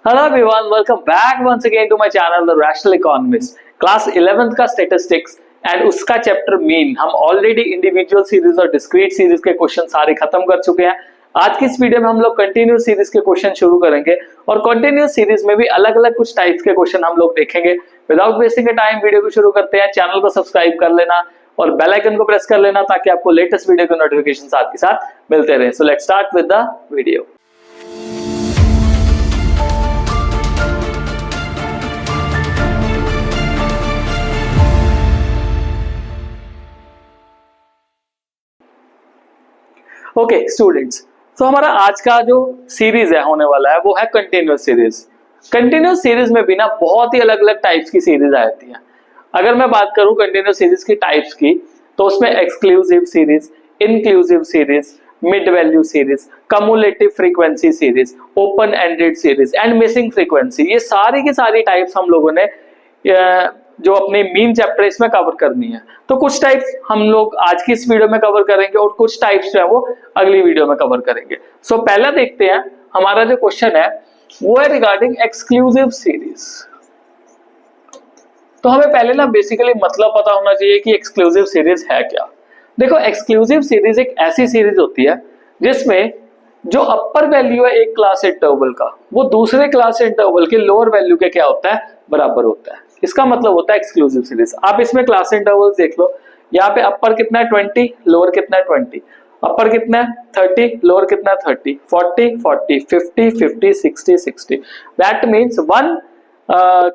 Hello everyone, welcome back once again to my channel The Rational Economist. Class 11th का statistics and उसका chapter mean हम already individual series और discrete series के question सारे खत्म कर चुके हैं। आज की इस वीडियो में हम लोग कंटिन्यूस सीरीज के क्वेश्चन शुरू करेंगे और कंटिन्यूस सीरीज में भी अलग अलग कुछ टाइप्स के क्वेश्चन हम लोग देखेंगे। विदाउट वेस्टिंग टाइम वीडियो को शुरू करते हैं। चैनल को सब्सक्राइब कर लेना और बेल आइकन को प्रेस कर लेना ताकि आपको लेटेस्ट वीडियो के नोटिफिकेशन साथ के साथ मिलते रहे। So let's start with the video. Okay students, तो हमारा आज का जो सीरीज है होने वाला है वो है कंटिन्यूस सीरीज। कंटिन्यूस सीरीज में भी ना बहुत ही अलग अलग टाइप्स की सीरीज आती हैं। अगर मैं बात करूं कंटिन्यूस सीरीज की टाइप्स की तो उसमें exclusive series, inclusive series, mid value series, cumulative frequency series, open ended series and missing frequency, ये सारी की सारी टाइप्स हम लोगों ने जो अपने मीन चैप्टर इसमें कवर करनी है। तो कुछ टाइप्स हम लोग आज की इस वीडियो में कवर करेंगे और कुछ टाइप्स जो है वो अगली वीडियो में कवर करेंगे। सो पहला देखते हैं, हमारा जो क्वेश्चन है वो है रिगार्डिंग एक्सक्लूसिव सीरीज। तो हमें पहले ना बेसिकली मतलब पता होना चाहिए कि एक्सक्लूसिव सीरीज है क्या। देखो, एक्सक्लूसिव सीरीज एक ऐसी सीरीज होती है जिसमें जो अपर वैल्यू है एक क्लास इंटरवल का वो दूसरे क्लास इंटरवल के लोअर वैल्यू के क्या होता है, बराबर होता है। इसका मतलब होता है एक्सक्लूसिव सीरीज। आप इसमें क्लास इंटरवल्स देख लो, यहाँ पे अपर कितना है 20, लोअर कितना है 20, अपर कितना है 30, लोअर कितना है 30, 40 40, 50 50, 60 60। That means one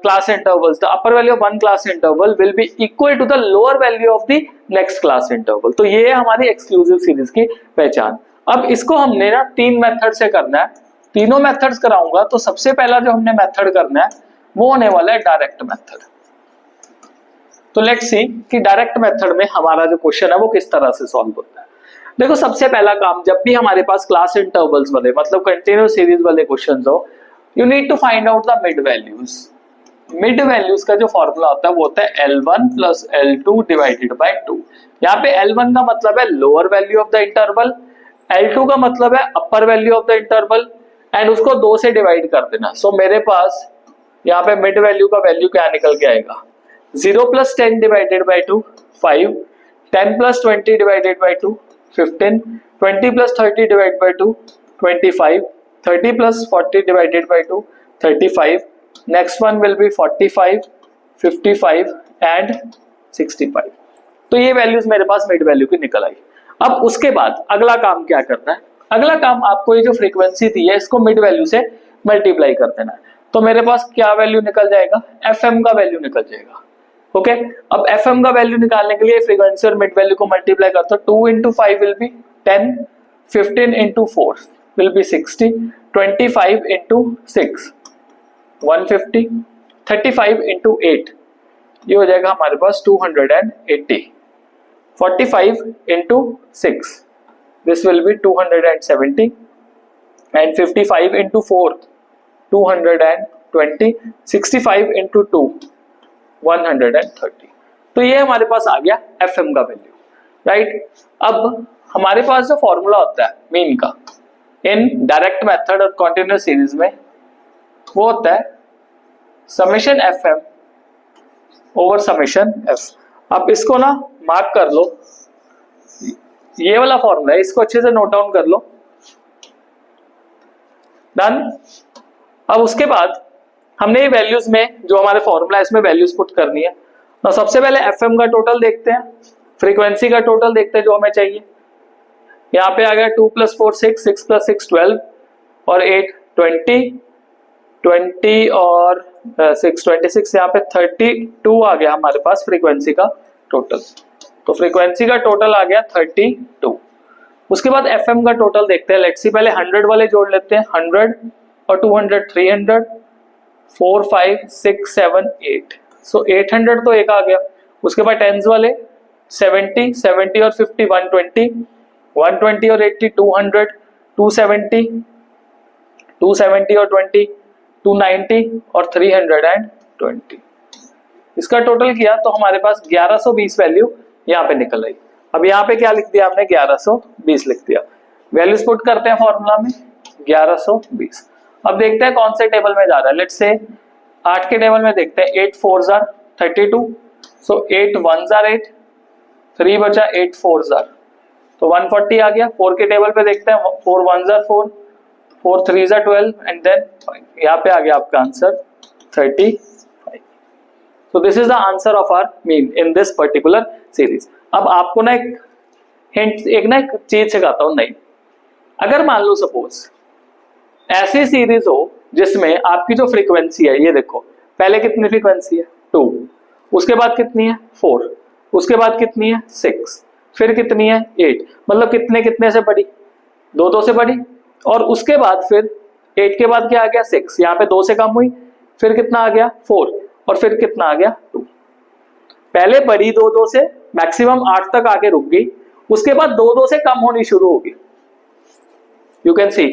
class intervals, the upper value of one class interval will be equal to the lower value of the next class interval। तो ये है हमारी एक्सक्लूसिव सीरीज की पहचान। अब इसको हमने ना तीन मेथड से करना है। तीनों मेथड्स कराऊंगा तो सबसे पहला जो हमने मेथड करना है वो होने वाला है डायरेक्ट मेथड। तो लेट्स सी कि डायरेक्ट मेथड में हमारा जो क्वेश्चन है वो किस तरह से सॉल्व होता है। देखो, सबसे पहला काम, जब भी हमारे पास क्लास इंटरवल्स वाले मतलब कंटिन्यूस सीरीज वाले क्वेश्चंस हो, you need to find out the mid values. Mid values का जो फॉर्मूला होता है वो होता है L1 plus L2 divided by 2। यहाँ पे L1 का मतलब है lower value of the interval, L2 का मतलब है अपर value of the interval and उसको 2 से डिवाइड कर देना। सो मेरे पास यहाँ पे मिड वैल्यू का वैल्यू क्या निकल के आएगा, 0 plus 10 divided bye 2 5, 10 plus 20 divided bye 2 15, 20 plus 30 divided bye 2 25, 30 plus 40 divided by 2 35, next one will be 45 55 and 65। तो ये वैल्यूज मेरे पास मिड वैल्यू की निकल आई। अब उसके बाद अगला काम क्या करना है, अगला काम आपको ये जो फ्रीक्वेंसी दी है इसको मिड वैल्यू से मल्टीप्लाई कर देना है। तो मेरे पास क्या वैल्यू निकल जाएगा, FM का वैल्यू निकल जाएगा। ओके, अब FM का वैल्यू निकालने के लिए फ्रीक्वेंसी और मिड वैल्यू को मल्टीप्लाई करते हो। 2 into 5 will be 10, 15 into 4 will be 60, 25 into 6 150, 35 into 8 ये हो जाएगा हमारे पास 280, 45 into 6 this will be 270 and 55 into 4 220, 65 into 2 130। तो ये हमारे पास आ गया FM का वैल्यू, राइट। अब हमारे पास जो फॉर्मूला होता है मीन का इन डायरेक्ट मेथड और कंटिन्यूस सीरीज में वो होता है summation FM over summation F। अब इसको ना मार्क कर लो, ये वाला फॉर्मूला है, इसको अच्छे से नोट डाउन कर लो। डन। अब उसके बाद हमने ये वैल्यूज में जो हमारे फॉर्मूला है इसमें वैल्यूज पुट करनी है। तो सबसे पहले FM का टोटल देखते हैं, फ्रीक्वेंसी का टोटल देखते हैं जो हमें चाहिए। यहाँ पे आ गया 2 प्लस 4 6, 6 प्लस 6 12 और 8 20, 20 और 6 26, यहाँ पे 32 आ गया हमारे पास फ्रीक्वेंसी का टोटल। तो फ्रीक्वेंसी का टोटल आ गया 32। उसके बाद FM का टोटल देखते हैं। लेट्स सी, पहले 100 वाले जोड़ लेते हैं, 100 और 200 300, 4 5 6 7 8, सो 800 तो एक आ गया। उसके बाद टेंस वाले 70 70 और 50 120, 120 और 80 200, 270 270 और 20 290 और 320। इसका टोटल किया तो हमारे पास 1120 वैल्यू यहाँ पे निकल आई। अब यहाँ पे क्या लिख दिया हमने, 1120 लिख दिया। वैल्यूज पुट करते हैं फॉर्मूला में 1120। अब देखते हैं कौन से टेबल में जा रहा है। लेट्स से 8 के टेबल में देखते हैं। 8 4s are 32, so 8 1s are 8, 3 बचा, 8 4s are, तो 140 आ गया। 4 के टेबल पे देखते हैं। 4 1s are 4, 4 3s are 12 and then 5। यहाँ पे आ गया आपका answer 35। So this is the answer of our mean in this particular series। अब आपको ना एक हिंट, एक चीज सिखाता हूं। नहीं, अगर मान लो सपोज ऐसी सीरीज हो जिसमें आपकी जो फ्रीक्वेंसी है, ये देखो पहले कितनी फ्रीक्वेंसी है 2, उसके बाद कितनी है 4, उसके बाद कितनी है 6, फिर कितनी है 8, मतलब कितने कितने से बढ़ी, 2 2 से बढ़ी, और उसके बाद फिर 8 के बाद क्या आ गया 6, यहाँ पे 2 से कम हुई, फिर कितना आ गया 4, और फिर कितना आ गया 2। पहले बढ़ी 2 2 से, मैक्सिमम 8 तक आके रुक गई, उसके बाद 2 2 से कम होनी शुरू होगी। You can see.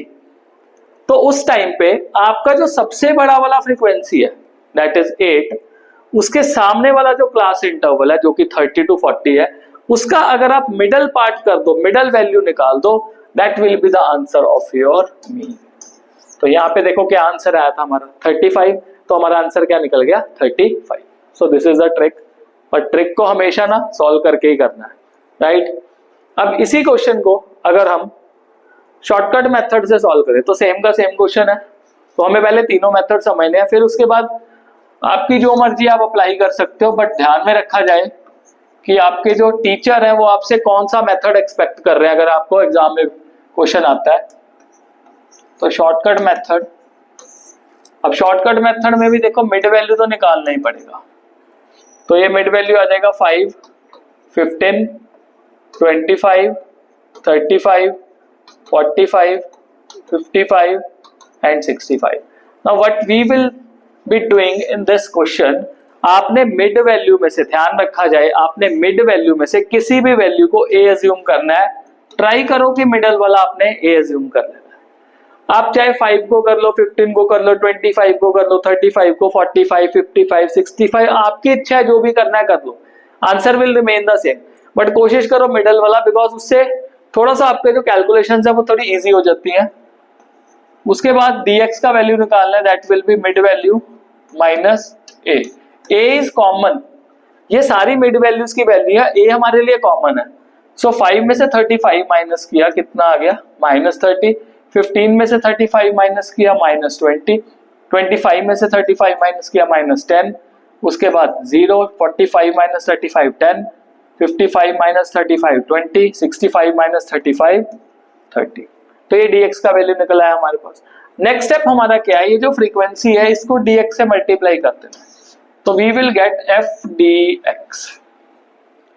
तो उस टाइम पे आपका जो सबसे बड़ा वाला फ्रीक्वेंसी है दैट इज 8, उसके सामने वाला जो क्लास इंटरवल है जो कि 30 to 40 है, उसका अगर आप मिडल पार्ट कर दो, मिडल वैल्यू निकाल दो, that will be the answer of your mean. तो यहाँ पे देखो क्या आंसर आया था हमारा 35, तो हमारा आंसर क्या निकल गया 35। So this is the trick, और ट्रिक को हमेशा ना सॉल्व करके ही करना है, राइट। अब इसी क्वेश्चन को अगर हम शॉर्टकट मेथड से सॉल्व करें तो सेम का सेम क्वेश्चन है, तो हमें पहले तीनों मेथड समझने हैं, फिर उसके बाद आपकी जो मर्जी आप अप्लाई कर सकते हो, बट ध्यान में रखा जाए कि आपके जो टीचर है वो आपसे कौन सा मेथड एक्सपेक्ट कर रहे हैं अगर आपको एग्जाम में क्वेश्चन आता है। तो शॉर्टकट मेथड, अब शॉर्टकट मेथड में भी देखो मिड वैल्यू तो निकालना ही पड़ेगा, तो ये मिड वैल्यू आ जाएगा 5 15 25 35 45 55 and 65। now what we will be doing in this question, आपने मिड वैल्यू में से, ध्यान रखा जाए, आपने मिड वैल्यू में से किसी भी वैल्यू को ए अज्यूम करना है। ट्राई करो कि मिडल वाला आपने ए अज्यूम कर लेना है। आप चाहे 5 को कर लो, 15 को कर लो, 25 को कर लो, 35 को, 45 55 65, आपकी इच्छा है, जो भी करना है कर लो, answer will remain the same, but कोशिश करो मिडल वाला, बिकॉज उससे थोड़ा सा आपके जो कैलकुलेशंस है वो थोड़ी इजी हो जाती हैं। उसके बाद dx का वैल्यू निकालना है, that will be mid value minus a। a is common, ये सारी मिड वैल्यूज की वैल्यू है, a हमारे लिए कॉमन है। सो 5 में से 35 माइनस किया, कितना आ गया -30, 15 में से 35 माइनस किया -20, 25 में से 35 माइनस किया -10, उसके बाद 0, 45 माइनस 35 10, 55 माइनस 35 20, 65 माइनस 35 30। तो ये dx का वैल्यू निकला है हमारे पास। नेक्स्ट स्टेप हमारा क्या है, ये जो फ्रीक्वेंसी है इसको dx से मल्टीप्लाई करते हैं, तो we will get f dx।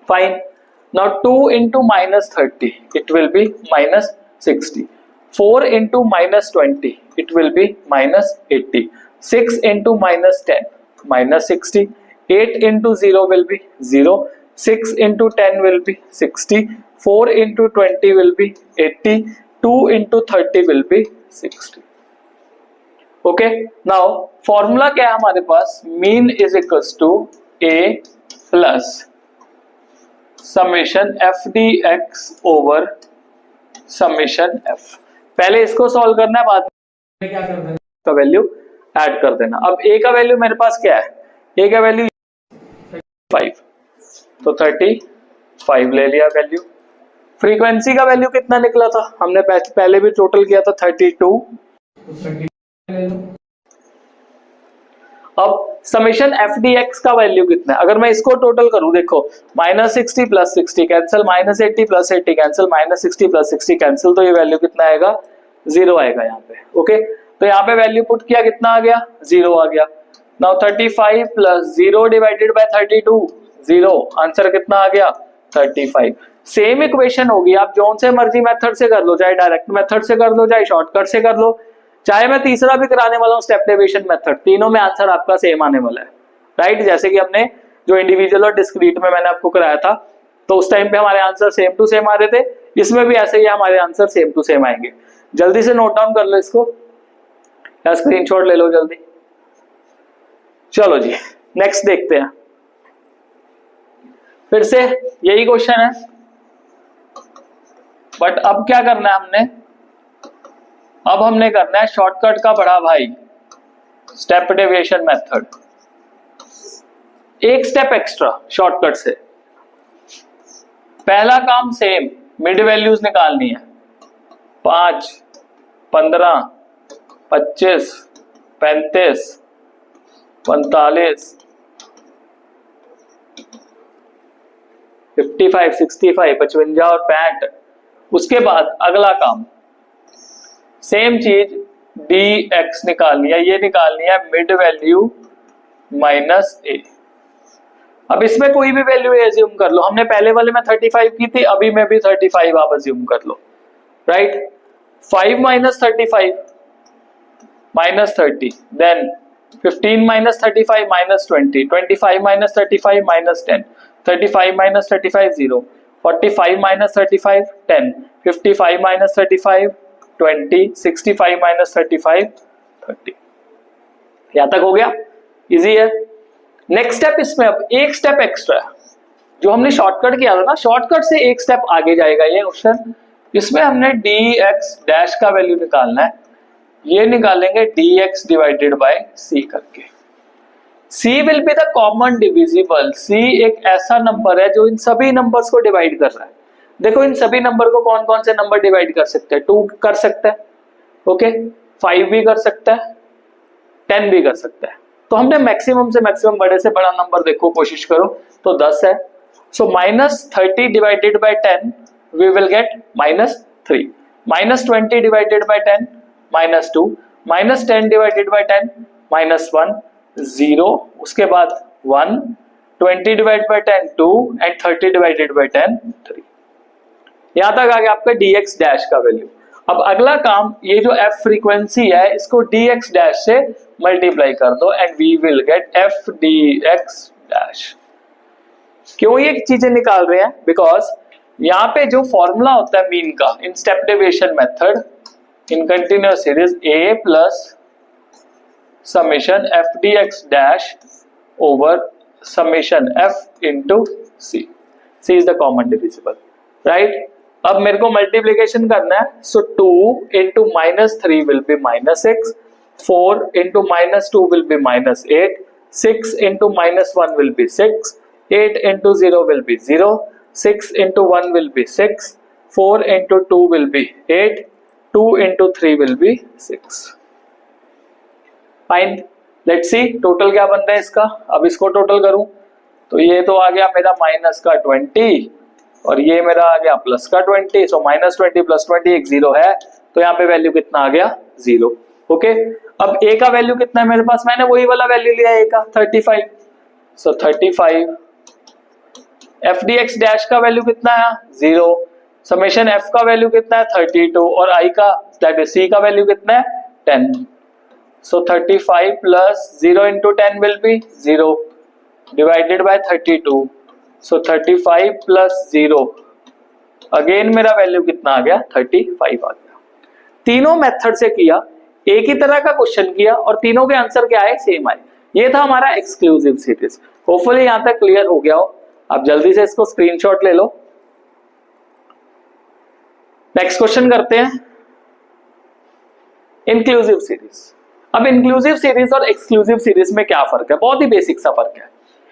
Fine. Now 2 into -30 it will be -60, 4 into -20 it will be -80, 6 into -10 -60, 8 into 0 will be 0, 6 into 10 will be 60, 4 into 20 will be 80, 2 into 30 will be 60। Okay, now formula क्या है हमारे पास, mean is equals to a plus summation F D X over summation F. पहले इसको solve करना है, बाद में क्या कर देना, का वैल्यू ऐड कर देना। अब a का वैल्यू मेरे पास क्या है, a का वैल्यू 5, तो 35 ले लिया वैल्यू। फ्रीक्वेंसी का वैल्यू कितना निकला था, हमने पहले भी टोटल किया था 32। अब समेशन एफ डी एक्स का वैल्यू कितना है, अगर मैं इसको टोटल करूं, देखो -60 + 60 कैंसिल, -80 + 80 कैंसिल, -60 + 60 कैंसिल, तो ये वैल्यू कितना आएगा 0 आएगा यहाँ पे। ओके, तो यहाँ पे वैल्यू पुट किया, कितना आ गया 0 आ गया। नाउ 35 + 0 डिवाइडेड बाय 32 0, आंसर कितना आ गया 35। सेम इक्वेशन होगी, आप जोन से मर्जी मेथड से कर लो, चाहे डायरेक्ट मेथड से कर लो, चाहे शॉर्टकट से कर लो, चाहे मैं तीसरा भी कराने वाला हूँ स्टेप डेविएशन मेथड, तीनों में आंसर आपका सेम आने वाला है, राइट। जैसे कि हमने जो इंडिविजुअल और डिस्क्रीट में मैंने आपको कराया था, तो उस टाइम पे हमारे आंसर सेम टू सेम आ रहे थे, इसमें भी ऐसे ही हमारे आंसर सेम टू सेम आएंगे। जल्दी से नोट डाउन कर लो इसको या स्क्रीनशॉट ले लो जल्दी। चलो जी, नेक्स्ट देखते हैं। फिर से यही क्वेश्चन है, बट अब क्या करना है हमने, अब हमने करना है शॉर्टकट का बड़ा भाई, स्टेप डेविएशन मेथड। एक स्टेप एक्स्ट्रा शॉर्टकट से। पहला काम सेम, मिड वैल्यूज निकालनी है। 5, 15, 25, 35, 45, 55, 65, 55 और 65। उसके बाद अगला काम सेम चीज, dx निकालनी है, ये निकालनी है मिड वैल्यू माइनस ए। अब इसमें कोई भी वैल्यू एज्यूम कर लो, हमने पहले वाले में 35 की थी, अभी में भी 35 आप एज्यूम कर लो, right. 5 minus 35 minus 30, then 15 minus 35 minus 20, 25 minus 35 minus 10, 35 minus 35 0, 45 minus 35 10, 55 minus 35 20, 65 minus 35 30। यहां तक हो गया, इजी है। नेक्स्ट स्टेप, इसमें अब एक स्टेप एक्स्ट्रा, जो हमने शॉर्टकट किया था ना, शॉर्टकट से एक स्टेप आगे जाएगा ये क्वेश्चन। इसमें हमने dx डैश का वैल्यू निकालना है, ये निकालेंगे dx डिवाइडेड बाय c करके। c will be the common divisible. c एक ऐसा नंबर है जो इन सभी नंबर्स को डिवाइड कर रहा है। देखो इन सभी नंबर को कौन कौन से नंबर डिवाइड कर सकते हैं? 2 कर सकता है, ओके, 5 भी कर सकता है, 10 भी कर सकता है। तो हमने मैक्सिमम से मैक्सिमम बड़े से बड़ा नंबर देखो, कोशिश करो, तो 10 है। So minus 30 divided by 10 we will get minus 3, minus 20 divided by 10 minus 2, minus 10 divided by 10 minus 1 0, उसके बाद 1, 20 divided by 10 2 and 30 divided by 10 3। यहां तक आ गया आपका dx डैश का वैल्यू। अब अगला काम, ये जो f फ्रीक्वेंसी है इसको dx डैश से मल्टीप्लाई कर दो and we will get f dx dash. क्यों ये चीजें निकाल रहे हैं? बिकॉज यहाँ पे जो फॉर्मूला होता है मीन का in step deviation method in continuous series a plus summation f dx dash over summation f into c। c is the common divisible, right. अब मेरे को मल्टीप्लीकेशन करना है, सो 2 into minus 3 will be minus 6, 4 into minus 2 will be minus 8, 6 into minus 1 will be 6, 8 into 0 will be 0, 6 into 1 will be 6, 4 into 2 will be 8, 2 into 3 will be 6। Fine, let's see total क्या बन रहा है इसका। अब इसको total करूं तो ये तो आ गया मेरा माइनस का 20 और ये मेरा आ गया प्लस का 20। सो माइनस 20 प्लस 20 एक 0 है, तो यहाँ पे वैल्यू कितना आ गया? 0। ओके, अब a का वैल्यू कितना है मेरे पास? मैंने वही वाला वैल्यू लिया a का 35। सो 35। f dx डैश का वैल्यू कितना है? 0। समेशन f का वैल्यू कितना है? 32 और i का दैट इज c का वैल्यू कितना है? 10। सो 35 plus 0 into 10 will be 0 divided by 32। So 35 plus 0 again मेरा वैल्यू कितना आ गया? 35 आ गया। तीनों मेथड से किया, एक ही तरह का क्वेश्चन किया और तीनों के आंसर क्या आए? सेम आए। ये था हमारा एक्सक्लूसिव सीरीज। होपफुली यहां तक क्लियर हो गया हो। आप जल्दी से इसको स्क्रीनशॉट ले लो। नेक्स्ट क्वेश्चन करते हैं, इंक्लूसिव सीरीज। अब इंक्लूसिव सीरीज और एक्सक्लूसिव सीरीज में क्या फर्क है? बहुत ही बेसिक सा फर्क है।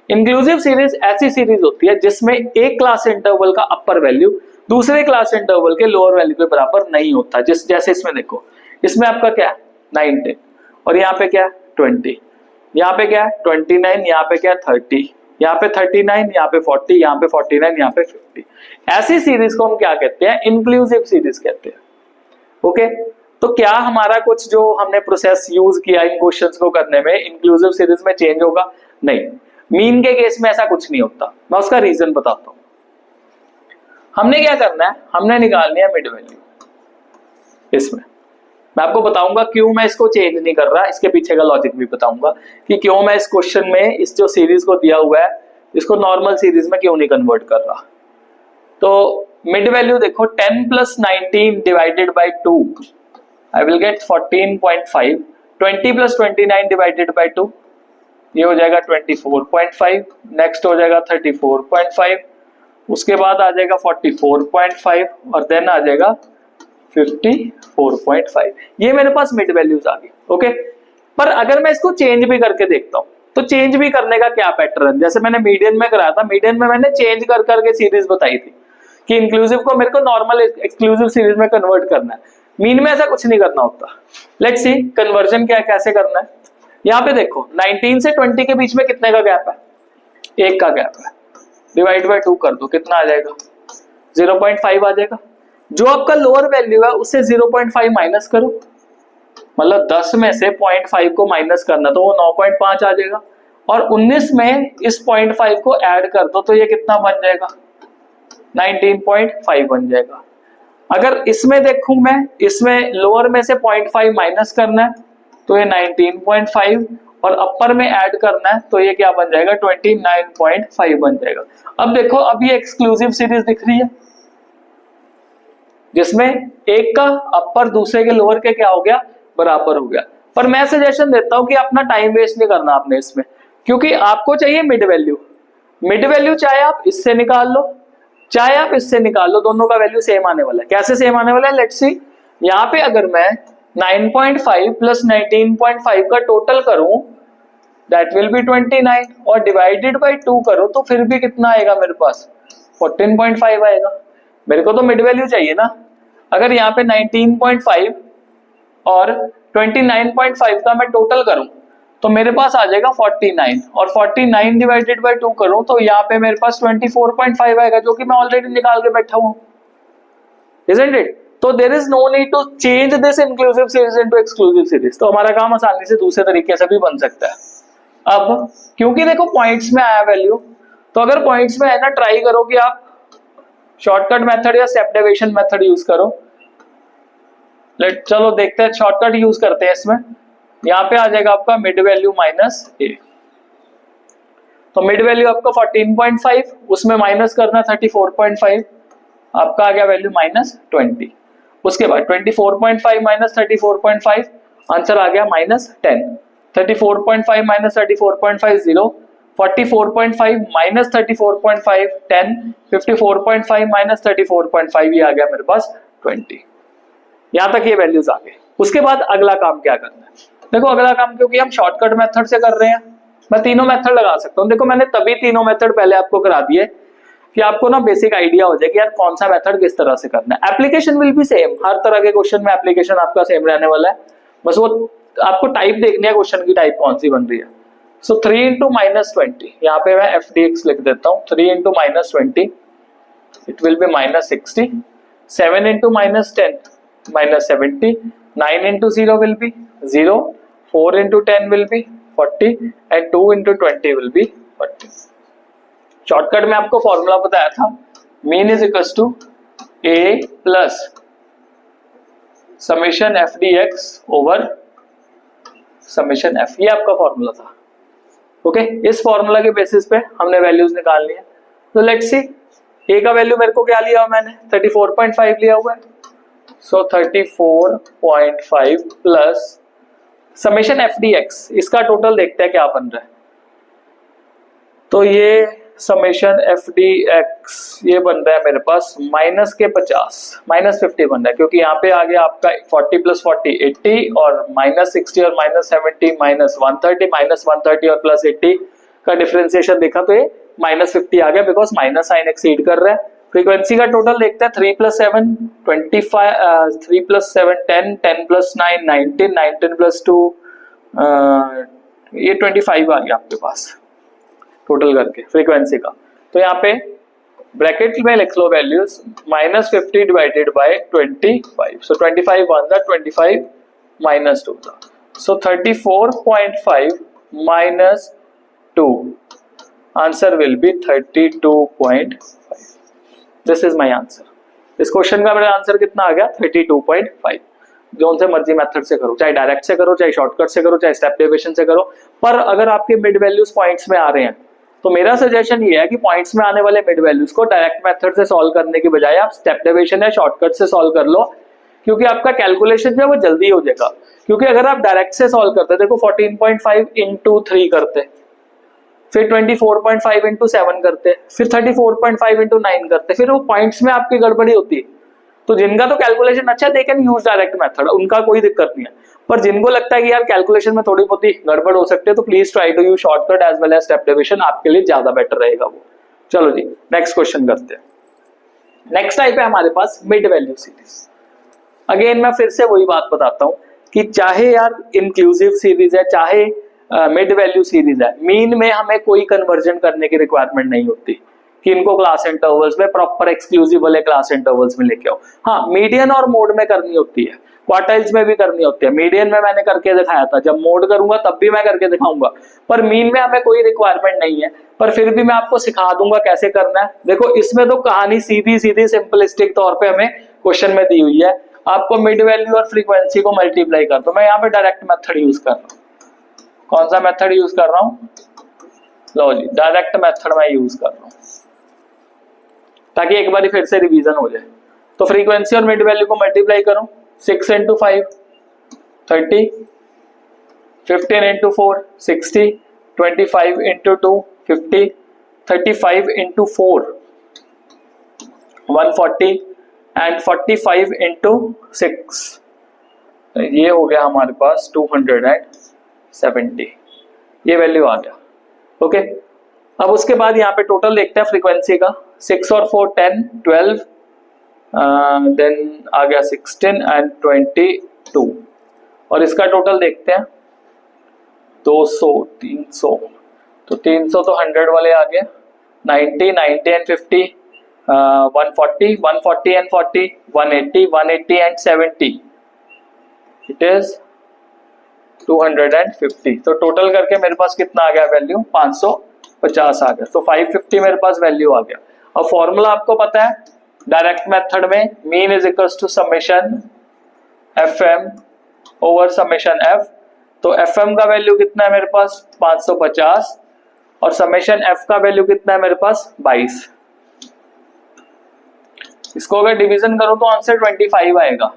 इंक्लूसिव सीरीज ऐसी सीरीज होती है जिसमें एक क्लास इंटरवल का अपर वैल्यू दूसरे क्लास इंटरवल के लोअर वैल्यू के बराबर नहीं होता। जैसे इसमें देखो, इसमें आपका क्या है? 19 और यहाँ पे क्या है? 20, यहाँ पे क्या है? 29, यहाँ पे क्या है? 30, यहाँ पे 39, यहाँ पे 40, यहाँ पे 49, यहाँ पे 50। ऐसी सीरीज को हम क्या कहते हैं? इंक्लूसिव सीरीज कहते हैं। ओके, तो क्या हमारा कुछ जो हमने प्रोसेस यूज किया इन क्वेश्चंस को करने में इंक्लूसिव सीरीज में चेंज होगा? नहीं। मीन के केस में ऐसा कुछ नहीं होता। मैं उसका रीजन बताता हूं। हमने क्या करना है? हमने निकालनी है मिड वैल्यू इसमें। मैं आपको बताऊंगा क्यों मैं इसको चेंज नहीं कर रहा, इसके पीछे का लॉजिक भी बताऊंगा कि क्यों मैं इस क्वेश्चन में इस जो सीरीज को दिया हुआ है इसको नॉर्मल सीरीज में क्यों नहीं कन्वर्ट कर रहा। तो मिड वैल्यू देखो, 10 plus 19 divided by 2 I will get 14.5, 20 plus 29 divided by 2 ये हो जाएगा 24.5, नेक्स्ट हो जाएगा 34.5, उसके बाद आ जाएगा 44.5 और देन आ जाएगा 54.5, ये मेरे पास मिड वैल्यूज आ गई। ओके, पर अगर मैं इसको चेंज भी करके देखता हूँ तो चेंज भी करने का क्या पैटर्न, जैसे मैंने मीडियन में कराया था, मीडियन में मैंने चेंज कर करके सीरीज बताई थी कि इंक्लूसिव को मेरे को नॉर्मल एक्सक्लूसिव सीरीज में कन्वर्ट करना है, मीन में ऐसा कुछ नहीं करना होता। लेट्स सी कन्वर्जन क्या कैसे करना है। यहाँ पे देखो 19 से 20 के बीच में कितने का गैप है, 1 का गैप है, डिवाइड बाय 2 कर दो, कितना आ जाएगा 0.5 आ जाएगा। जो आपका लोअर वैल्यू है उससे 0.5 माइनस करो, मतलब 10 में से 0.5 को माइनस करना तो वो 9.5 आ जाएगा, और 19 में इस 0.5 को ऐड कर दो तो ये कितना बन जाएगा 19.5 बन जाएगा। अगर इसमें देखूं मैं, इसमें लोअर में से 0.5 माइनस करना है तो ये 19.5, और अपर में ऐड करना है तो ये क्या बन जाएगा 29.5 बन जाएगा। अब देखो अब ये एक्सक्लूसिव सीरीज दिख रही है जिसमें एक का अपर दूसरे के लोअर के क्या हो गया बराबर हो गया। पर मैं सजेशन देता हूं कि अपना टाइम वेस्ट नहीं करना आपने इसमें, क्योंकि आपको चाहिए मिड वैल्यू। मिड वैल्यू चाहे आप इससे निकाल लो चाहे आप इससे निकाल लो, दोनों का वैल्यू सेम आने वाला है। कैसे सेम आने वाला है, लेट्स सी। यहाँ पे अगर मैं 9.5 प्लस 19.5 का टोटल करूं दैट विल बी 29, और डिवाइडेड बाय 2 करो तो फिर भी कितना आएगा मेरे पास 14.5 आएगा। मेरे को तो मिड वैल्यू चाहिए ना। अगर यहाँ पे 19.5 और 29.5 का मैं टोटल करूं तो मेरे पास आ जाएगा 49, और 49 डिवाइडेड बाय 2 करूं तो यहाँ पे मेरे पास 24.5 आएगा, जो कि मैं ऑलरेडी निकाल के बैठा हूं, isn't it? तो there is no need to change this inclusive series into exclusive series, तो हमारा काम आसानी से दूसरे तरीके से भी बन सकता है। अब क्योंकि देखो पॉइंट्स में आया वैल्यू, तो अगर पॉइंट्स में है ना, ट्राई करो कि आप शॉर्टकट मेथड या स्टेप डेविएशन मेथड यूज करो। चलो देखते हैं, शॉर्टकट यूज करते हैं इसमें। यहाँ पे आ जाएगा आपका मिड वैल्यू माइनस ए, तो मिड वैल्यू आपका 14.5, उसमें माइनस करना 34.5, आपका आ गया वैल्यू माइनस 20। उसके बाद 24.5 माइनस 34.5, आंसर आ गया माइनस 10। 34.5 माइनस 34.5 0, 44.5 माइनस 34.5 10, 54.5 माइनस 34.5 ये आ गया मेरे पास 20। यहां तक ये वैल्यूज आ गए। उसके बाद अगला काम क्या करना है, देखो अगला काम, क्योंकि हम शॉर्टकट मेथड से कर रहे हैं, मैं तीनों मेथड लगा सकता हूँ। देखो मैंने तभी तीनों मेथड पहले आपको करा दिए कि आपको ना बेसिक आइडिया हो जाए कि यार कौन सा मेथड किस तरह से करना है। एप्लीकेशन विल बी सेम, हर तरह के क्वेश्चन में एप्लीकेशन आपका सेम रहने वाला है, बस वो आपको टाइप देखनी है, क्वेश्चन की टाइप कौन सी बन रही है। सो 3 इंटू माइनस 20, यहाँ पे मैं FDX लिख देता हूँ, 3 into minus 20 it will B minus 60, 7 into minus 10 minus 70, 9 into 0 will be 0, 4 into 10 will be 40 and 2 into 20 will be 40। Shortcut में आपको फॉर्मूला बताया था, mean is equals to a plus summation FDX over summation F, ये आपका formula था। Okay, इस formula के basis पे हमने वैल्यूज निकालनी है। तो लेट्स सी, a का वैल्यू मेरे को क्या लिया मैंने 34.5 लिया हुआ है, सो 34.5 प्लस समेशन FDX, इसका टोटल देखते हैं क्या बन रहा है। तो ये समेशन FDX ये बन रहा है मेरे पास माइनस के 50 माइनस 50 बन रहा है, क्योंकि यहाँ पे आ गया आपका 40 प्लस 40 80, और माइनस 60 और माइनस 70 माइनस 130, माइनस 130 और प्लस 80 का डिफरेंशिएशन देखा तो ये माइनस 50 आ गया, बिकॉज माइनस साइन एक्सीड कर रहा है। फ्रीक्वेंसी का टोटल देखते हैं, 3 प्लस 7 25, 3 प्लस 7 10, 10 प्लस 9 19, 19 प्लस 2 ये 25 आ गया आपके पास टोटल करके फ्रीक्वेंसी का। तो यहाँ पे ब्रैकेट में लिख लो values, minus 50 divided by 25, so 25 one the 25 minus 2 था, so 34.5 minus 2, answer will be 32.5। This is my answer. इस क्वेश्चन का मेरा आंसर कितना आ गया 32.5। जो से मर्जी मेथड से करो, चाहे डायरेक्ट से करो, चाहे शॉर्टकट से करो, चाहे स्टेप डेविएशन से करो, पर अगर आपके मिड वैल्यूज पॉइंट्स में आ रहे हैं तो मेरा सजेशन ये है कि पॉइंट्स में आने वाले मिड वैल्यूज को डायरेक्ट मेथड से सॉल्व करने की बजाय आप स्टेप डेविएशन या शॉर्टकट से सॉल्व कर लो, क्योंकि आपका कैलकुलेशन जो है वो जल्दी हो जाएगा। क्योंकि अगर आप डायरेक्ट से सॉल्व करते, देखो 14.5 इंटू 3 करते, फिर 24.5 इंटू 7 करते, फिर 34.5 इंटू 9 करते, फिर वो पॉइंट्स में आपकी गड़बड़ी होती है। तो जिनका तो कैलकुलेशन अच्छा है they can use direct method, उनका कोई दिक्कत नहीं है। पर जिनको लगता है कि यार कैलकुलेशन में थोड़ी बहुत ही गड़बड़ हो सकती है तो please try to use shortcut as well as step division, आपके लिए ज्यादा बेटर रहेगा वो। चलो जी नेक्स्ट क्वेश्चन करते हैं। नेक्स्ट टाइप है हमारे पास मिड वैल्यू सीरीज। अगेन मैं फिर से वही बात बताता हूं कि चाहे यार इंक्लूसिव सीरीज है चाहे मिड वैल्यू सीरीज है, मीन में हमें कोई कन्वर्जन करने की रिक्वायरमेंट नहीं होती कि इनको क्लास इंटरवल्स में प्रॉपर एक्सक्लूसिव वाले क्लास इंटरवल्स में लेके आओ। हाँ मीडियन और मोड में करनी होती है, क्वार्टाइल्स में भी करनी होती है। मीडियन में मैंने करके दिखाया था, जब मोड करूंगा तब भी मैं करके दिखाऊंगा, पर मीन में हमें कोई रिक्वायरमेंट नहीं है। पर फिर भी मैं आपको सिखा दूंगा कैसे करना है। देखो इसमें तो कहानी सीधी सीधी सिंपलिस्टिक तौर पे हमें क्वेश्चन में दी हुई है, आपको मिड वैल्यू और फ्रीक्वेंसी को मल्टीप्लाई कर दो। मैं यहाँ पे डायरेक्ट मेथड यूज कर रहा हूँ। कौन सा मेथड यूज कर रहा हूँ? लो जी डायरेक्ट मेथड मैं यूज कर रहा हूँ ताकि एक बार फिर से रिवीजन हो जाए। तो फ्रीक्वेंसी और मिड वैल्यू को मल्टीप्लाई करो, 6 into 5 30, 15 into 4 60, 25 into 2 50, 35 into 4 140 and 45 into 6, ये हो गया हमारे पास 270, ये वैल्यू आ गया। ओके अब उसके बाद यहाँ पे टोटल देखते हैं फ्रीक्वेंसी का, 6 और 4 10 12, देन आ गया 16 एंड 22, और इसका टोटल देखते हैं 200 300, तो 300 तो 100 वाले आ गए, 90 90 and 50, 140 140 and 40, 180 180 and 70, it is 250। तो टोटल करके मेरे पास कितना आ गया वैल्यू? 550 आ गया। तो 550 मेरे पास वैल्यू आ गया। अब फॉर्मूला आपको पता है डायरेक्ट मेथड में, mean is equals to summation fm over summation f। तो fm का वैल्यू कितना है मेरे पास? 550, और समेशन f का वैल्यू कितना है मेरे पास? 22। इसको अगर डिवीजन करो तो आंसर 25 आएगा।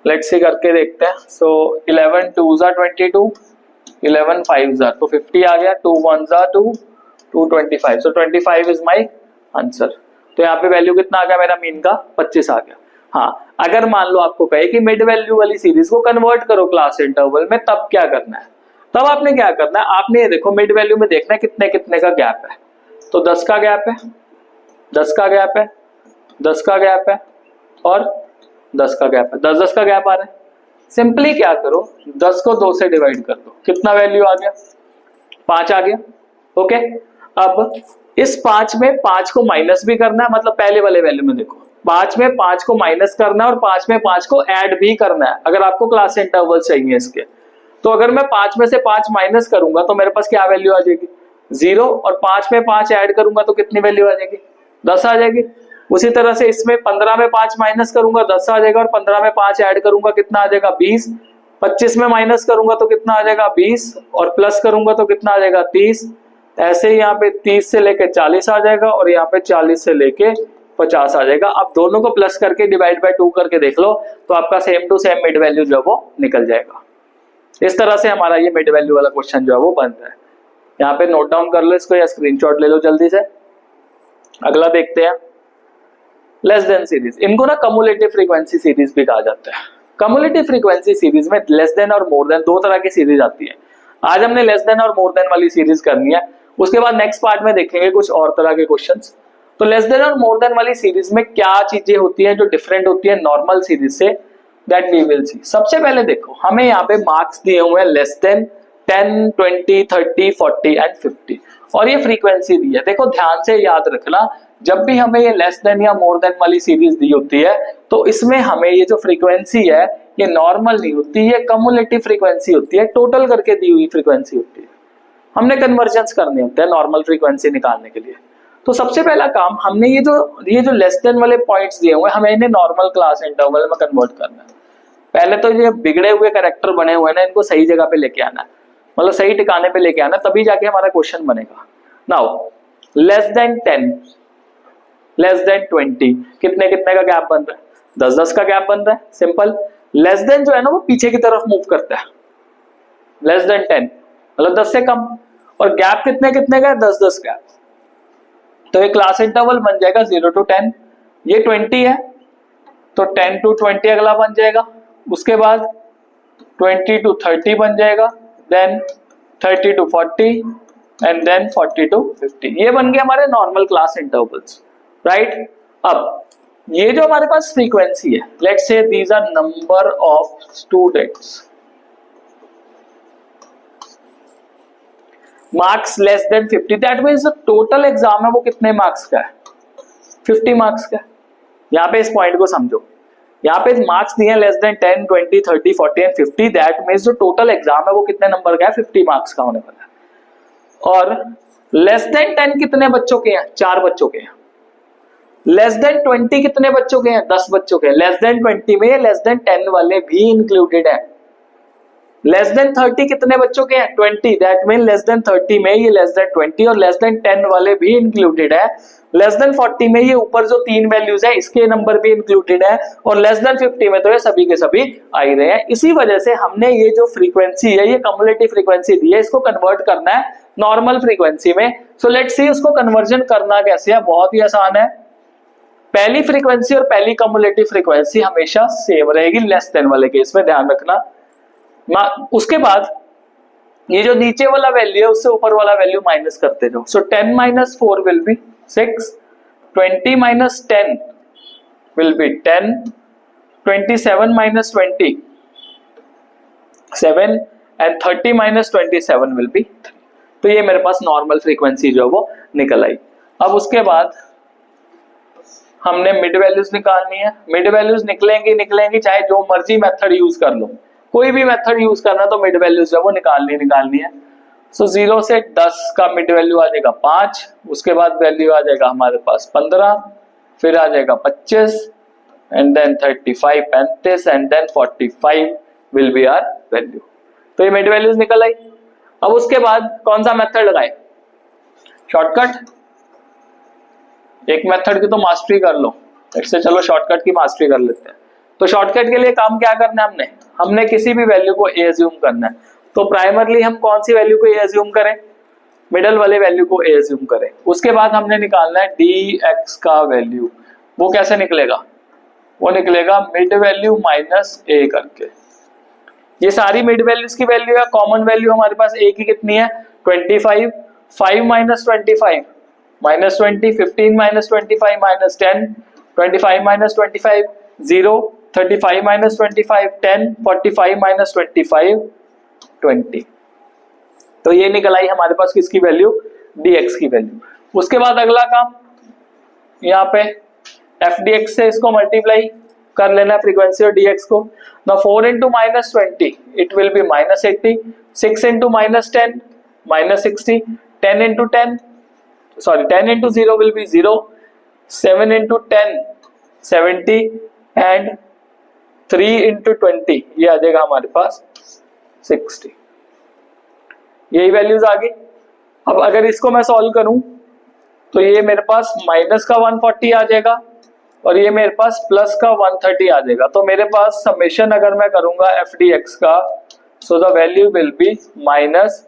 लेट्स सी करके देखते हैं। सो 11 2s are 22, 11 5s are, तो 50 आ गया, 2 1s are 2, 225, so 25 is my answer. तो यहाँ पे वैल्यू कितना आ गया मेरा मीन का? 25 आ गया। हाँ अगर मान लो आपको कहे कि मिड वैल्यू वाली सीरीज को कन्वर्ट करो क्लास इंटरवल में, तब क्या करना है? तब आपने क्या करना है, आपने ये देखो मिड वैल्यू में देखना है कितने कितने का गैप है। तो 10 का गैप है, 10 का गैप है, 10 का गैप है और 10 का गैप है, 10 10 का गैप आ रहा है। सिंपली क्या करो, 10 को 2 से डिवाइड कर दो, कितना वैल्यू आ गया? 5 आ गया। ओके अब इस 5 में 5 को माइनस भी करना है, मतलब पहले वाले वैल्यू में देखो 5 में 5 को माइनस करना है और 5 में 5 को ऐड भी करना है अगर आपको क्लास इंटरवल चाहिए इसके। तो अगर मैं 5 में से 5 माइनस करूंगा तो मेरे पास क्या वैल्यू आ जाएगी? 0, और 5 में 5 ऐड करूंगा तो कितनी वैल्यू आ जाएगी? 10 आ जाएगी। उसी तरह से इसमें 15 में 5 माइनस करूंगा 10 आ जाएगा, और 15 में 5 ऐड करूंगा कितना आ जाएगा? 20। 25 में माइनस करूंगा तो कितना आ जाएगा? 20, और प्लस करूंगा तो कितना आ जाएगा? 30। ऐसे ही यहाँ पे 30 से लेके 40 आ जाएगा, और यहाँ पे 40 से लेके 50 आ जाएगा। आप दोनों को प्लस करके डिवाइड बाय 2 करके देख लो तो आपका same to same mid value जो है वो निकल जाएगा। इस तरह से हमारा ये मिड वैल्यू वाला क्वेश्चन जो है वो बनता है। यहाँ पे नोट डाउन कर लो इसको या स्क्रीनशॉट ले लो जल्दी से। अगला देखते हैं लेस देन सीरीज। इनको ना कम्युलेटिव फ्रीक्वेंसी सीरीज भी कहा जाता है। कम्युलेटिव फ्रीक्वेंसी सीरीज में लेस देन और मोर देन दो तरह की सीरीज आती है। आज हमने लेस देन और मोर देन वाली सीरीज करनी है, उसके बाद नेक्स्ट पार्ट में देखेंगे कुछ और तरह के क्वेश्चंस। तो लेस देन और मोर देन वाली सीरीज में क्या चीजें होती हैं जो डिफरेंट होती है नॉर्मल सीरीज से, दैट वी विल सी। सबसे पहले देखो हमें यहाँ पे मार्क्स दिए हुए हैं लेस देन 10 20 30 40 एंड 50, और ये फ्रीक्वेंसी दी है। देखो ध्यान से याद रखना, जब भी हमें ये लेस देन या मोर देन वाली सीरीज दी होती है तो इसमें हमें ये जो फ्रीक्वेंसी है ये नॉर्मल नहीं होती, ये कम्युलेटिव फ्रीक्वेंसी होती है, टोटल करके दी हुई फ्रीक्वेंसी होती है। हमने कन्वर्जेंस करने होते हैं नॉर्मल फ्रीक्वेंसी निकालने के लिए। तो सबसे पहला काम हमने ये जो लेस देन वाले पॉइंट्स दिए हुए हैं हमें इन्हें नॉर्मल क्लास इंटरवल में कन्वर्ट करना है। पहले तो ये बिगड़े हुए कैरेक्टर बने हुए हैं ना, इनको सही जगह पे लेके आना है, मतलब सही ठिकाने पे लेके आना, तभी जाके हमारा क्वेश्चन बनेगा। Now less than 10 less than 20, कितने कितने का गैप बन रहा है? 10 10 का गैप बन रहा है। सिंपल। लेस देन जो है ना वो पीछे की तरफ मूव करता है, लेस देन 10 मतलब 10 से कम, और गैप कितने कितने का है? 10 10 का। तो ये क्लास इंटरवल बन जाएगा 0 to 10। ये 20 है, तो 10 to 20 अगला बन जाएगा, उसके बाद 20 to 30 बन जाएगा, then 30 to 40 and then 40 to 50। ये बन गए हमारे नॉर्मल क्लास इंटरवल्स, राइट। अब ये जो हमारे पास फ्रीक्वेंसी है, let's say these are number of students, marks less than 50, that means total exam है वो कितने मार्क्स का है, 50 मार्क्स का है। यहाँ पे इस पॉइंट को समझो, यहाँ पे मार्क्स दिए less than 10, 20, 30, 40 and 50, that means जो टोटल एग्जाम है वो कितने नंबर का है, 50 मार्क्स का होने वाला है। और लेस देन 10 कितने बच्चों के हैं, 4 बच्चों के हैं। लेस देन 20 कितने बच्चों के हैं, 10 बच्चों के हैं। लेस देन 20 में लेस देन 10 वाले भी इंक्लूडेड है। लेस देन 30 कितने बच्चों के हैं, 20, दैट मीन लेस देन 30 में ये लेस देन 20 और लेस देन 10 वाले भी इंक्लूडेड है। लेस देन 40 में ये ऊपर जो 3 वैल्यूज है इसके नंबर भी इंक्लूडेड है, और लेस देन 50 में तो ये सभी के सभी आ ही रहे हैं। इसी वजह से हमने ये जो फ्रीक्वेंसी है, ये कम्युलेटिव फ्रीक्वेंसी दी है, इसको कन्वर्ट करना है नॉर्मल फ्रीक्वेंसी में। सो लेट्स सी उसको कन्वर्जन करना कैसे है, बहुत ही आसान है। पहली फ्रीक्वेंसी और पहली कम्युलेटिव फ्रीक्वेंसी हमेशा सेम रहेगी लेस देन वाले केस में, ध्यान रखना। उसके बाद ये जो नीचे वाला वैल्यू है उससे ऊपर वाला वैल्यू माइनस करते जाओ। सो 10 minus 4 will be 6, 20 minus 10 will be 10, 27 minus 20 7 and 30 minus 27 will be 3। तो ये मेरे पास नॉर्मल फ्रीक्वेंसी जो है वो निकल आई। अब उसके बाद हमने मिड वैल्यूज निकालनी है। मिड वैल्यूज निकलेंगी चाहे जो मर्जी मेथड यूज कर लो, कोई भी मेथड यूज करना तो मिड वैल्यूज जो है वो निकालनी है। सो 0 से 10 का मिड वैल्यू आ जाएगा 5, उसके बाद वैल्यू आ जाएगा हमारे पास 15, फिर आ जाएगा 25 and then 35 35 and then 45 will be our value. तो ये मिड वैल्यूज निकल आई। अब उसके बाद कौन सा मेथड लगाए, शॉर्टकट। एक मेथड की तो मास्टरी कर लो, इससे चलो शॉर्टकट की मास्टरी कर लेते हैं। तो शॉर्टकट के लिए काम क्या करना है, हमने किसी भी वैल्यू को ए अज्यूम करना है। तो प्राइमरली हम कौन सी वैल्यू को ए अज्यूम करें, मिडल वाले वैल्यू को ए अज्यूम करें। उसके बाद हमने निकालना है dx का वैल्यू। वो कैसे निकलेगा, वो निकलेगा मिड वैल्यू माइनस ए करके। ये सारी मिड वैल्यूज की वैल्यू है, कॉमन वैल्यू हमारे पास ए की कितनी है 25, 5 minus 25 minus 20, 15 minus 25 minus 10, 25 minus 25 0, 35 minus 25 10, 45 minus 25 20। तो ये निकल आई हमारे पास किसकी वैल्यू, dx की वैल्यू। उसके बाद अगला काम यहाँ पे एफ डी एक्स से इसको मल्टीप्लाई कर लेना फ्रीक्वेंसी और dx को। ना 4 into minus 20 it will be minus 80, 6 into minus 10 minus 60, 10 into 10 sorry 10 into 0 will be 0, 7 into 10 70 and 3 into 20 ये आ जाएगा हमारे पास 60। यही वैल्यूज आ गई। अब अगर इसको मैं सॉल्व करूं तो ये मेरे पास माइनस का 140 आ जाएगा और ये मेरे पास प्लस का 130 आ जाएगा। तो मेरे पास समेशन अगर मैं करूंगा एफ डी एक्स का, so the value will be -10,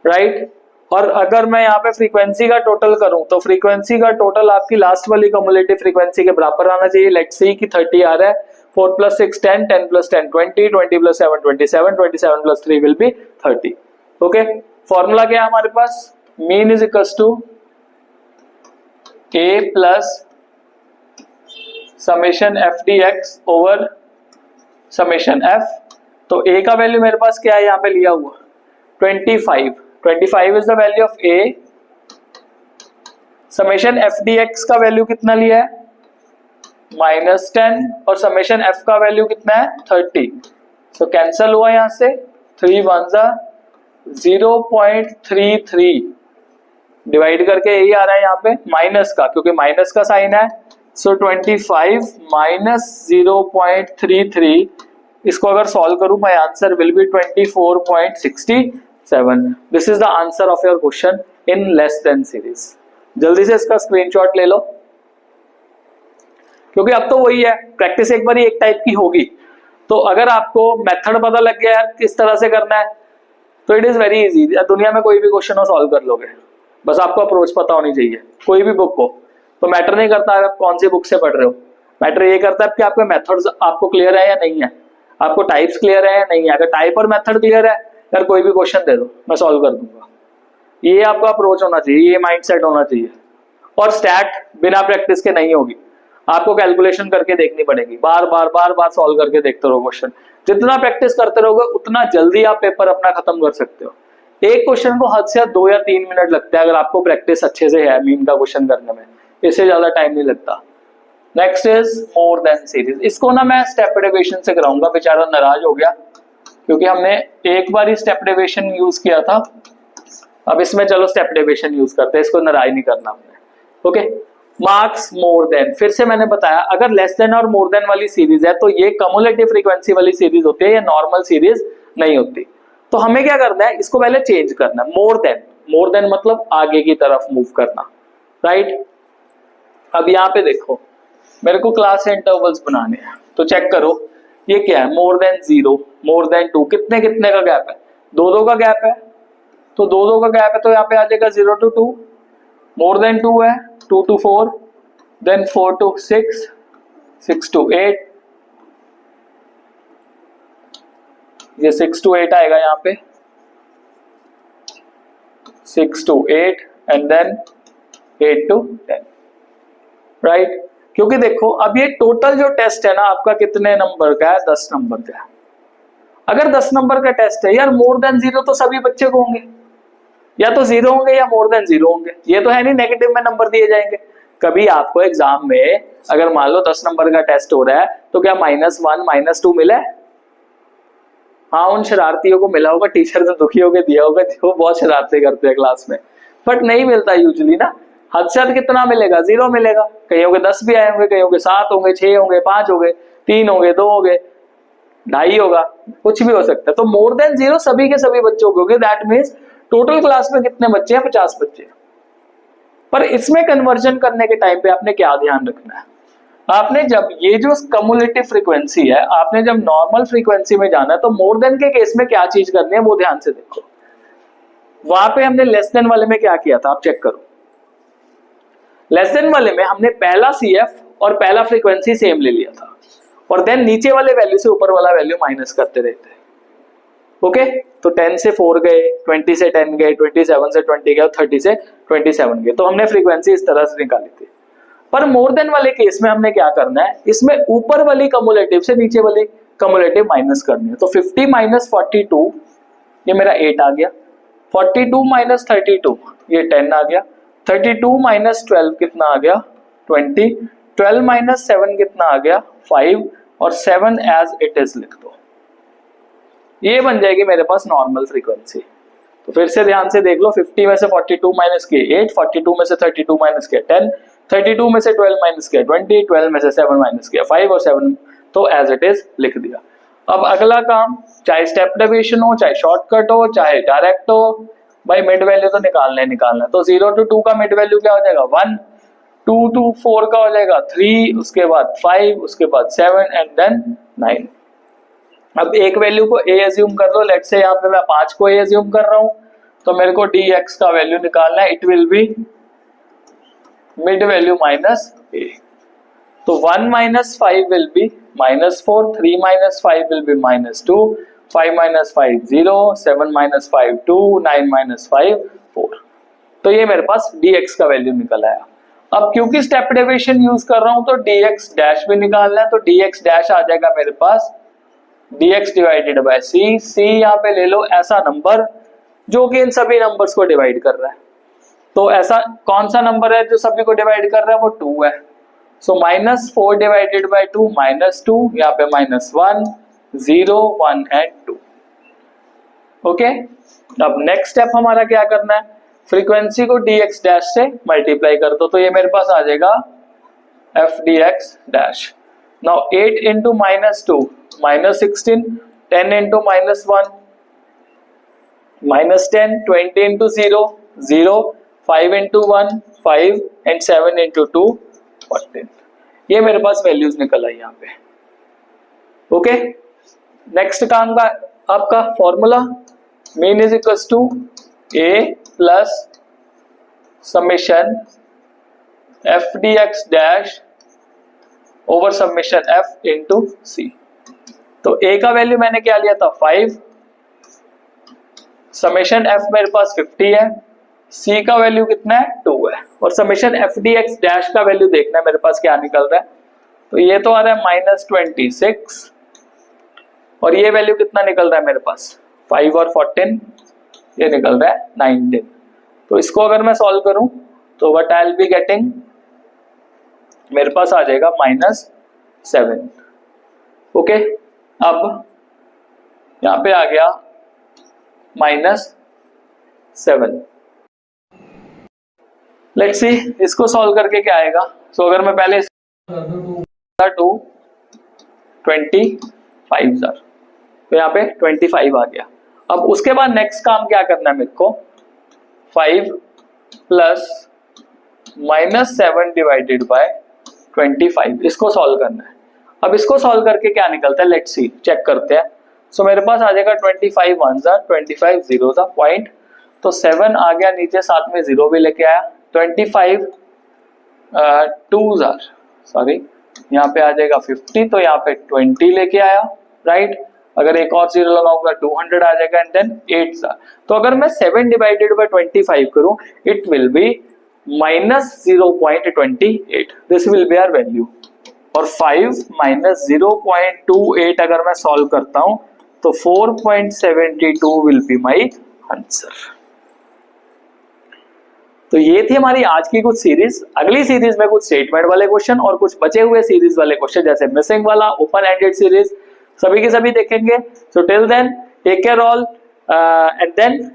right. और अगर मैं यहाँ पे फ्रीक्वेंसी का टोटल करूं तो फ्रीक्वेंसी का टोटल आपकी लास्ट वाली कम्युलेटिव फ्रीक्वेंसी के बराबर आना चाहिए। लेट्स से कि 30 आ रहा है, 4 + 6 10, 10 + 10 20, 20 + 7 27, 27 + 3 विल बी 30। ओके, फॉर्मूला क्या है हमारे पास, mean is equals to a plus summation F D X over summation F. तो a का वैल्यू मेरे पास क्या है यहाँ पे लिया हुआ 25 is the value of a। Summation F D X का वैल्यू कितना लिया है -10 और समेशन f का वैल्यू कितना है 30। सो कैंसल हुआ यहां से, 3 1 0.33 डिवाइड करके यही आ रहा है यहाँ पे माइनस का, क्योंकि माइनस का साइन है। सो 25 - 0.33, इसको अगर सॉल्व करूं my answer will B 24.67। This is the answer of your question in less than series. जल्दी से इसका स्क्रीनशॉट ले लो, क्योंकि अब तो वही है, प्रैक्टिस एक बार एक टाइप की होगी। तो अगर आपको मेथड पता लग गया है किस तरह से करना है तो इट इज वेरी इजी। दुनिया में कोई भी क्वेश्चन हो सॉल्व कर लोगे, बस आपको अप्रोच पता होनी चाहिए। कोई भी बुक हो तो मैटर नहीं करता आप कौन सी बुक से पढ़ रहे हो, मैटर ये करता है कि आपके मेथड्स आपको क्लियर है या नहीं है, आपको टाइप्स क्लियर है या नहीं है। अगर टाइप और मेथड क्लियर है, यार कोई भी क्वेश्चन दे दो मैं सॉल्व कर दूंगा। ये आपका अप्रोच होना चाहिए, ये माइंडसेट होना चाहिए। और स्टैट बिना प्रैक्टिस के नहीं होगी, आपको कैलकुलेशन करके देखनी पड़ेगी, बार बार सॉल्व करके देखते रहो क्वेश्चन। जितना प्रैक्टिस करते रहोगे उतना जल्दी आप पेपर अपना खत्म कर सकते हो। एक क्वेश्चन को हद से हद 2 या 3 मिनट लगता है अगर आपको प्रैक्टिस अच्छे से है मीन का क्वेश्चन करने में, इससे ज्यादा टाइम नहीं लगता। Next is more than series. इसको ना मैं स्टेप डेविएशन से कराऊंगा, बेचारा नाराज हो गया क्योंकि हमने एक बार ही स्टेप डेविएशन यूज किया था। अब इसमें चलो स्टेप डेविएशन यूज करते हैं, इसको नाराज नहीं करना हमने। ओके, मार्क्स मोर देन, फिर से मैंने बताया अगर लेस देन और मोर देन वाली सीरीज है तो ये कम्युलेटिव फ्रीक्वेंसी वाली सीरीज होती है, ये नॉर्मल सीरीज नहीं होती। तो हमें क्या करना है, इसको पहले चेंज करना है। मोर देन मतलब आगे की तरफ मूव करना, राइट। अब यहाँ पे देखो मेरे को क्लास इंटरवल्स बनाने हैं, तो चेक करो ये क्या है, मोर देन 0, मोर देन 2, कितने कितने का गैप है, 2 का गैप है, तो 2 का गैप है तो यहाँ पे आ जाएगा 0 to 2, मोर देन 2 है 2 to 4, देन 4 to 6, 6 to 8, ये 6 to 8 आएगा यहाँ पे, 6 to 8 and then 8 to 10, right. क्योंकि देखो अब ये टोटल जो टेस्ट है ना आपका कितने नंबर का है, 10 नंबर का है। अगर 10 नंबर का टेस्ट है यार, मोर देन 0 तो सभी बच्चे को होंगे, या तो 0 होंगे या मोर देन 0 होंगे, ये तो है नहीं नेगेटिव में नंबर दिए जाएंगे। कभी आपको एग्जाम में अगर मान लो 10 नंबर का टेस्ट हो रहा है तो क्या -1 -2 मिला है? हाँ, उन शरारतियों को मिला होगा, टीचर से दुखी होकर दिया होगा, वो बहुत शरारतें करते हैं क्लास में, बट नहीं मिलता यूजुअली ना। हद से हद कितना मिलेगा, 0 मिलेगा। कहीं होंगे 10 भी आए होंगे, कहीं होंगे 7 होंगे, 6 होंगे, 5 होंगे, 3 होंगे, 2 होंगे, 2.5 होगा, कुछ भी हो सकता है। तो मोर देन 0 सभी के सभी बच्चों को होंगे, दैट मीन्स टोटल क्लास में कितने बच्चे हैं, 50 बच्चे। पर इसमें कन्वर्जन करने के टाइम पे आपने क्या ध्यान रखना है, आपने जब ये जो कम्युलेटिव फ्रीक्वेंसी है, आपने जब नॉर्मल फ्रीक्वेंसी में जाना है तो मोर देन के केस में क्या चीज करनी है वो ध्यान से देखो। वहां पे हमने लेस देन वाले में क्या किया था, आप चेक करो। लेस देन वाले में हमने पहला CF और पहला फ्रीक्वेंसी सेम ले लिया था, और देन नीचे वाले वैल्यू से ऊपर वाला वैल्यू माइनस करते रहते हैं। ओके, तो 10 से 4 गए, 20 से 10 गए, 27 से 20 गए, 30 से 27 गए, तो हमने फ्रीक्वेंसी इस तरह से निकाली थी। पर मोर देन वाले केस में हमने क्या करना है, इसमें ऊपर वाली कम्युलेटिव से नीचे वाली कम्युलेटिव माइनस करनी है। तो 50 - 42 ये मेरा 8 आ गया, 42 - 32 ये 10 आ गया, 32 - 12 कितना आ गया, 20, 12 - 7 कितना आ गया, 5, और 7 एज इट इज लिख दो। ये बन जाएगी मेरे पास नॉर्मल फ्रीक्वेंसी। तो फिर से ध्यान से देख लो, 50 में से 42 माइनस किए 8, 42 में से 32 माइनस किया 10, 32 में से 12 माइनस किया 20, 12 में से 7 माइनस किया 5, और 7 तो एज इट इज लिख दिया। अब अगला काम, चाहे स्टेप डेविएशन हो, चाहे शॉर्टकट हो, चाहे डायरेक्ट हो, भाई मिड वैल्यू तो निकालना है। तो 0 to 2 का मिड वैल्यू क्या हो जाएगा, 1, 2 to 4 का हो जाएगा 3, उसके बाद 5, उसके बाद 7 एंड देन 9। अब एक वैल्यू को a एज्यूम कर लो, लेट्स से यहाँ पे मैं 5 को a एज्यूम कर रहा हूं, तो मेरे को dx का वैल्यू निकालना है, it will B mid value minus a। तो 1 - 5 विल बी -4, 3 - 5 विल बी -2, 5 - 5 0, 7 - 5 2, 9 - 5 4। तो ये मेरे पास dx का वैल्यू निकल आया। अब क्योंकि स्टेप डेविएशन यूज कर रहा हूं तो dx डैश भी निकालना है, तो dx डैश आ जाएगा मेरे पास dx डिवाइडेड बाय c। यहाँ पे ले लो ऐसा नंबर जो कि इन सभी नंबर्स को डिवाइड कर रहा है। तो ऐसा कौन सा नंबर है जो सभी को डिवाइड कर रहा है, वो 2 है। सो -4 डिवाइडेड बाय 2 -2, यहाँ पे -1, 0, 1 एंड 2। ओके, अब नेक्स्ट स्टेप हमारा क्या करना है, फ्रीक्वेंसी को dx डैश से मल्टीप्लाई कर दो, तो ये मेरे पास आ जाएगा f dx dash. Now 8 into -2 -16, 10 into -1 -10, 20 into 0 0, 5 into 1 5 and 7 into 2 14। ये मेरे पास वैल्यूज निकल आई यहाँ पे। ओके, नेक्स्ट काम का आपका formula, mean is equals to a plus summation f dx dash over summation F into C. तो ए का वैल्यू मैंने क्या लिया था 5, समेशन एफ मेरे पास 50 है, सी का वैल्यू कितना है 2 है, और summation F D x dash का वैल्यू देखना है मेरे पास क्या निकल रहा है। तो ये तो आ रहा है -26 और ये वैल्यू कितना निकल रहा है मेरे पास 5 और 14, ये निकल रहा है 19। तो इसको अगर मैं सॉल्व करूं तो what I will be getting, मेरे पास आ जाएगा -7। ओके, अब यहां पे आ गया -7। लेट्स सी इसको सॉल्व करके क्या आएगा। सो अगर मैं पहले 25,000 तो यहाँ पे 25 आ गया। अब उसके बाद नेक्स्ट काम क्या करना है मेरे को, 5 प्लस -7 डिवाइडेड बाय 25, इसको सॉल्व करना है। अब इसको सॉल्व करके क्या निकलता है, लेट्स सी चेक करते हैं। सो मेरे पास आ जाएगा 25 1 25 0 पॉइंट, तो 7 आ गया नीचे, साथ में 0 भी लेके आया। 25 2 सॉरी यहाँ पे आ जाएगा 50, तो यहाँ पे 20 लेके आया, राइट। अगर एक और 0 लगाऊंगा 200 आ जाएगा, एंड देन 8 तो अगर मैं 7 डिवाइडेड बाय 25 करूं it will be -0.28, this will be our value. और 5 -0.28 अगर मैं सॉल्व करता हूं तो 4.72 विल बी माई आंसर। तो ये थी हमारी आज की कुछ सीरीज। अगली सीरीज में कुछ स्टेटमेंट वाले क्वेश्चन और कुछ बचे हुए सीरीज वाले क्वेश्चन जैसे मिसिंग वाला, ओपन एंडेड सीरीज, सभी के सभी देखेंगे। So till then take care all, and then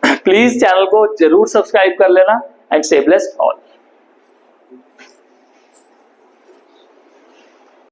please channel को जरूर सब्सक्राइब कर लेना, एंड स्टे ब्लेस्ड ऑल।